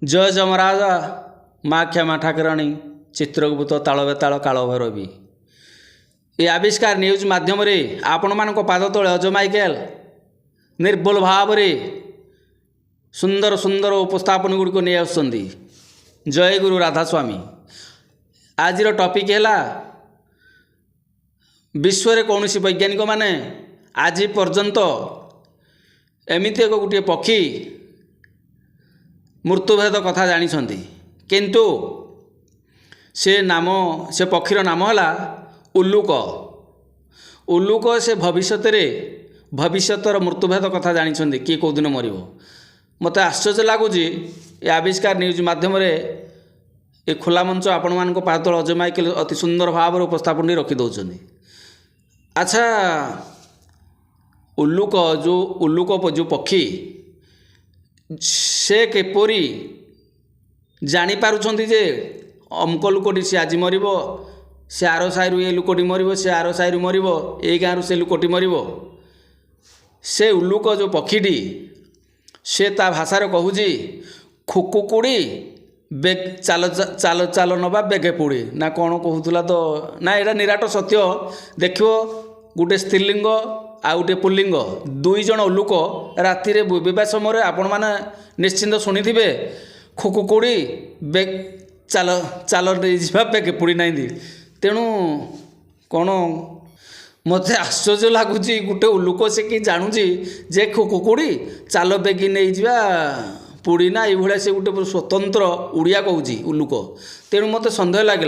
जय जमराज माँ क्षमा ठाकुराणी चित्रगुप्त ताल बेताल काल भैरवी ये आविष्कार न्यूज माध्यम आपण मान पाद तले अजय माइकेल निर्भुल भाव सुंदर सुंदर उपस्थापन गुड़िक नहीं आसुंदी। जय गुरु राधास्वामी। आज टॉपिक है विश्व कौन वैज्ञानिक माने आज पर्यंत एमती एक गोटे पक्षी मृत्युभेद कथा जानी किंतु से नाम से पक्षीर नाम है उल्लुक। उल्लुक से भविष्यतर मृत्युभेद कथा जानी किए कौ दिन मर मत आश्चर्य लगुच ये आविष्कार न्यूज मध्यम ये खुला मंच आपण मान पाद तल अजय माइकेल अति सुंदर भाव उपस्थापन रखिदौं। अच्छा उल्लुक जो पक्षी से किपरि जानी पारुछंती जे अमुक लुकटी से आज मर से आर साइरु ये लुकटी मर से आर साइरु मर ए गाँव से लुकटी मर से उल्लुक जो पक्षीटी से ता भाषार कहूँ खुकुकुड़ी बेग चाल चाल चाल नवा बेगे पुड़ी ना कौन कहूला तो ना यहाँ निराट सत्य देखो गोटे स्त्रीलिंग आ गोटे पुल्लिंग दुई जन उल्लुक राति बुबा समय आपण मैंने निश्चिंत शुणी थे खुकुकुड़ी बेग चाल चाल नहीं बेगे पुड़ी ना तेणु कौन मत आश्चर्य लगुच गोटे उल्लुक से कि जानूची जे खुकुकुड़ी चाल बेगी नहीं जा पुड़ी ना ये से गोटे स्वतंत्र उड़िया कहूँ उल्लुक। तेणु मत सन्देह लगे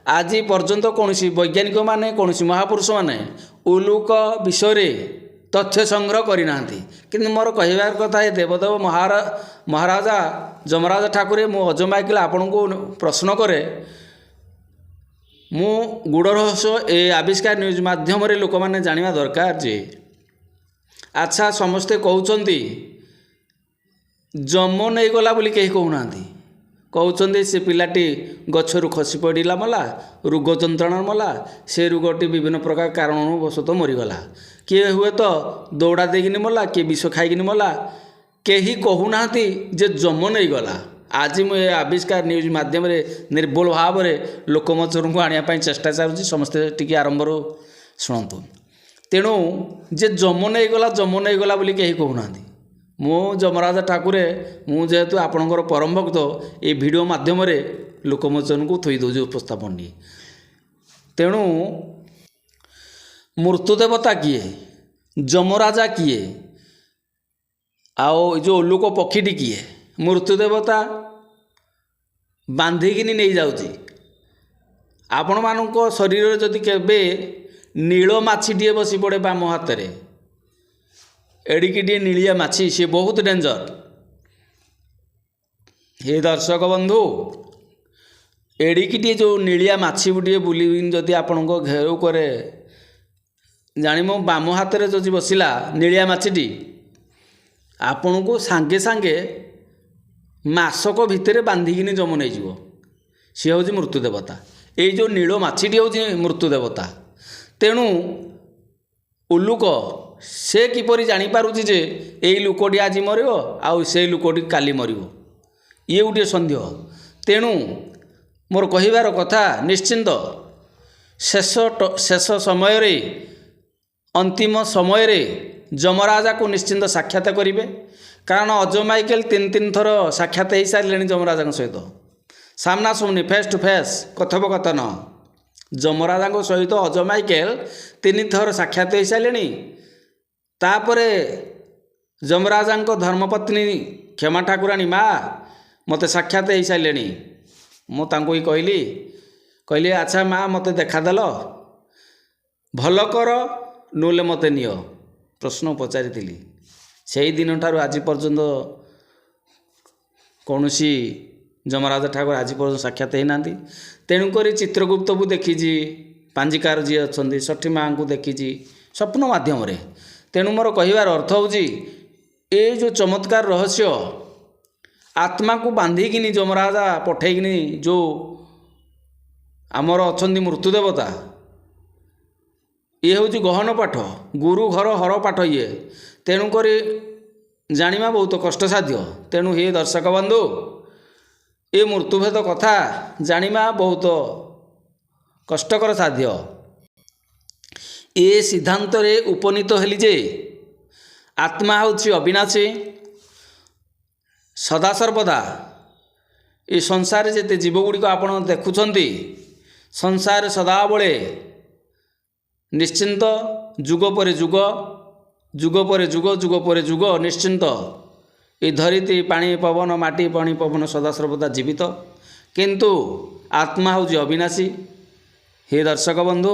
आज पर्यंत कौन वैज्ञानिक माने कौन महापुरुष माने उल्लुक विषय तथ्य संग्रह करना कि मोर कहबार कथा ये देवदेव महाराजा जमराज ठाकुर मु अजय माइकेल आपण को प्रश्न करे मु गुड़ रहस्य ए आविष्कार न्यूज माध्यम लोक मैंने जाना दरकार जे अच्छा समस्ते कहते जम नहीं गला बोली कहीं कहूना कहते से पिलाटी गछरु खसी पड़ा मला रोग जंत्रणा मला से रोगटी विभिन्न प्रकार कारण वशतः मरीगला किए हुए तो दौड़ा देकिन मला किए विष खाइकिन मला कहीं कहूना जे जम नहीं गला। आज मुझे आविष्कार न्यूज माध्यम निर्भुल भाव में लोकमचर को आने चेष्टा चलुची समस्ते टी आरंभ शुणु। तेणु जे जम नहीं गला बोली कहीं कहूना मो जमराज ठाकुर मुझेतु आपणकर परम भक्त ये वीडियो माध्यम लोकमोचन को थई दौर उपस्थापन। तेणु मृत्युदेवता किए जमराजा किए आओ जो उल्लुक पक्षीटी किए मृत्युदेवता बांधिकिनी नहीं जाऊँगी आपण मानक शरीर जदि केबे नील माछीटे बसी पड़े बाम हाथ में एडिकी नीलिया माछी सी बहुत डेंजर। हे दर्शक बंधु एडिकी जो नीलिया माछी टे बुल जदि आपण घेर करे जानी मो बाम हाथ में जदि बसला नीलिया माछीटी आपण को सांगे सांगे मासक भितर बांधिकिनी जम नहीं सी हूँ मृत्युदेवता। ये जो नील माछीटी हूँ मृत्युदेवता। तेणु उल्लुक से किपरि जानीपारुची जे यही लुकटी आज मर आउ से लुकटी काली मर ये गोटे सन्देह। तेणु मोर कहबार कथा निश्चिंत शेष समय रे अंतिम समय रे जमराजा को निश्चिंत साक्षात करेंगे कारण अजय माइकेल तीन थर साक्षात हो सारे जमराजा सहित सामना सामनी फेस टू फेस कथोपकथन जमराजा सहित अजय माइकेल 3 थर साक्षात हो सारे। तापरे जमराजा धर्मपत्नी क्षमा ठाकुराणी माँ मत साक्षात हो सारे मुझे कहली अच्छा माँ मत देखादेल भल कर नोले मत नियो प्रश्न पचारि से दिन ठार आज पर्यंत कौन जमराज ठाकुर आज पर्यटन साक्षात होना। तेणुक चित्रगुप्त को देखी पांजिकार जी अच्छा षठी माँ को देखी स्वप्न मध्यम। तेणु मोर कहबार अर्थ हूँ ये जो चमत्कार रहस्य आत्मा को बांधिकिनी जमराजा पठेकिनी जो आमर अच्छा मृत्युदेवता ये हूँ गहन पाठ गुरु घर हर पाठ ये। तेणुक जानिबा बहुत कष्टसाध्य। तेणु हे दर्शक बंधु ଏ ମୃତ୍ୟୁଭେଦ କଥା ଜାଣିବା ବହୁତ କଷ୍ଟକର ସାଧ୍ୟ। ଏ ସିଦ୍ଧାନ୍ତରେ ଉପନୀତ ହେଲି ଯେ ଆତ୍ମା ହେଉଛି ଅବିନାଶୀ, ସଦାସର୍ବଦା। ଏ ସଂସାରରେ ଯେତେ ଜୀବଗୁଡ଼ିକ ଆପଣ ଦେଖୁଛନ୍ତି, ସଂସାର ସଦାବେଳେ ନିଶ୍ଚିନ୍ତ ଯୁଗ ପରେ ଯୁଗ, ଯୁଗ ପରେ ଯୁଗ, ଯୁଗ ପରେ ଯୁଗ ନିଶ୍ଚିନ୍ତ ଏ ଧରିତ୍ରୀ ପାଣି ପବନ, ମାଟି ପାଣି ପବନ ସଦାସର୍ବଦା ଜୀବିତ, କିନ୍ତୁ ଆତ୍ମା ହେଉଛି ଅବିନାଶୀ। ହେ ଦର୍ଶକ ବନ୍ଧୁ,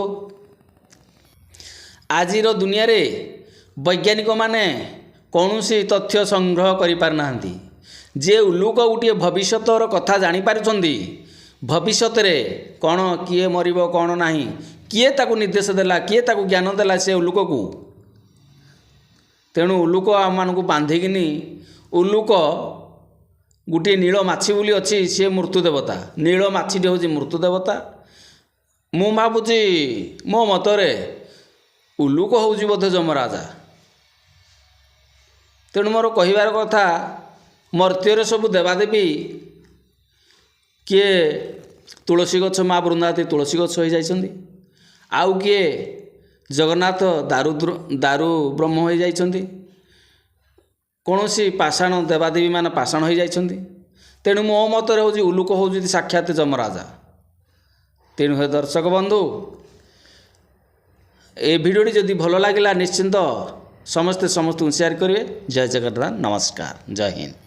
ଆଜିର ଦୁନିଆରେ ବୈଜ୍ଞାନିକମାନେ କୌଣସି ତଥ୍ୟ ସଂଗ୍ରହ କରିପାରିନାହାନ୍ତି। ଯେ ଉଲୁକ ଗୋଟିଏ ଭବିଷ୍ୟତର କଥା ଜାଣିପାରୁଛନ୍ତି, ଭବିଷ୍ୟତରେ କ'ଣ କିଏ ମରିବ କ'ଣ ନାହିଁ, କିଏ ତାକୁ ନିର୍ଦ୍ଦେଶ ଦେଲା, କିଏ ତାକୁ ଜ୍ଞାନ ଦେଲା ସେ ଉଲୁକକୁ। ତେଣୁ ଉଲୁକ ଆମମାନଙ୍କୁ ବାନ୍ଧିକିନି, ଉଲୁକ ଗୋଟିଏ ନୀଳ ମାଛି ବୋଲି ଅଛି, ସିଏ ମୃତ୍ୟୁ ଦେବତା। ନୀଳ ମାଛିଟି ହେଉଛି ମୃତ୍ୟୁ ଦେବତା। ମୁଁ ଭାବୁଛି ମୋ ମତରେ ଉଲୁକ ହେଉଛି ବୋଧେ ଯମରାଜା। ତେଣୁ ମୋର କହିବାର କଥା, ମର୍ତ୍ତ୍ୟରେ ସବୁ ଦେବାଦେବୀ, କିଏ ତୁଳସୀ ଗଛ, ମା ବୃନ୍ଦାବତୀ ତୁଳସୀ ଗଛ ହୋଇଯାଇଛନ୍ତି, ଆଉ କିଏ ଜଗନ୍ନାଥ ଦାରୁ ବ୍ରହ୍ମ ହୋଇଯାଇଛନ୍ତି, କୌଣସି ପାଷାଣ ଦେବାଦେବୀମାନେ ପାଷାଣ ହୋଇଯାଇଛନ୍ତି। ତେଣୁ ମୋ ମତରେ ହେଉଛି ଉଲୁକ ହେଉଛନ୍ତି ସାକ୍ଷାତ ଯମରାଜା। ତେଣୁ ହେ ଦର୍ଶକ ବନ୍ଧୁ, ଏ ଭିଡ଼ିଓଟି ଯଦି ଭଲ ଲାଗିଲା ନିଶ୍ଚିନ୍ତ ସମସ୍ତେ ସମସ୍ତଙ୍କୁ ସେୟାର କରିବେ। ଜୟ ଜଗନ୍ନାଥ, ନମସ୍କାର, ଜୟ ହିନ୍ଦ।